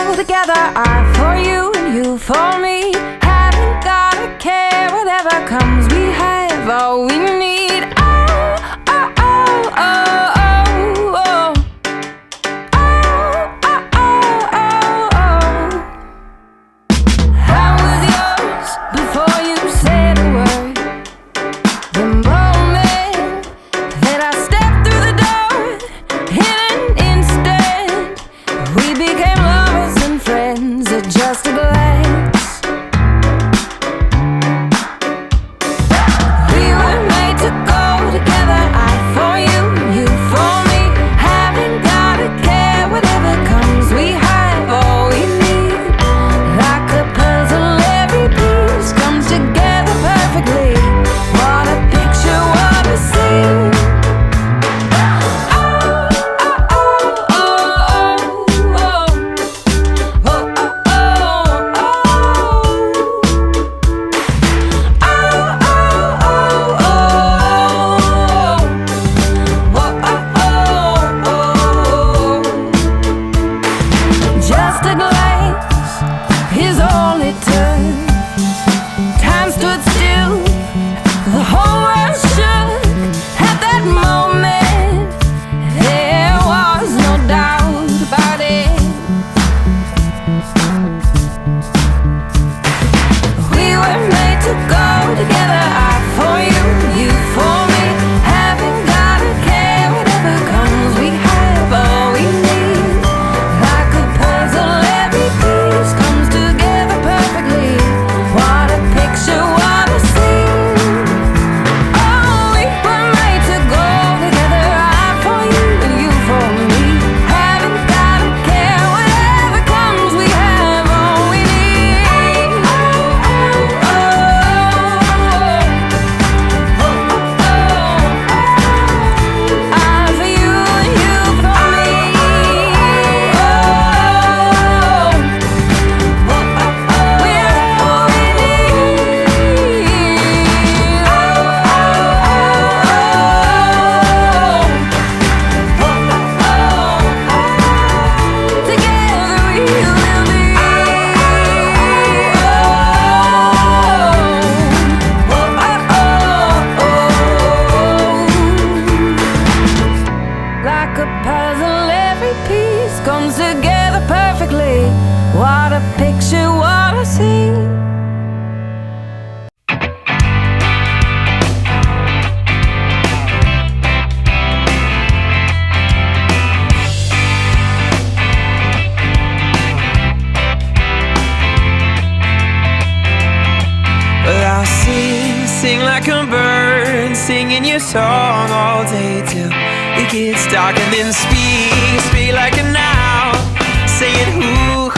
go together. I for you and you for me. Haven't gotta care whatever comes. We have all we need. Oh, oh, oh, oh, oh, oh. Oh, oh, oh, oh, oh. I was yours before you said a word. The moment that I stepped through the door, in an instant, we became lovers and friends at just a glance. We were made to go together. I for you, you for me. Haven't gotta care whatever comes. We have all we need. Like a puzzle, every piece comes together perfectly. What a picture, what a scene. Just a glance is all it took. Time stood still, the whole world shook. At that moment, there was no doubt about it. We were made to go together. I for you, you for me. Haven't gotta care whatever comes. We have all we need. Like a puzzle, every piece comes together perfectly. What a picture, what a scene. Oh, we were made to go together. I for you and you for me. Haven't gotta care whatever comes. We have all we need. Oh, oh, oh, I for you and you for me. We have all we need. Together we will be. Like a puzzle, every piece comes together perfectly. What a picture, what a scene. Well, I'll sing like a bird, singing your song all day till it gets dark, and then speak like an owl, saying who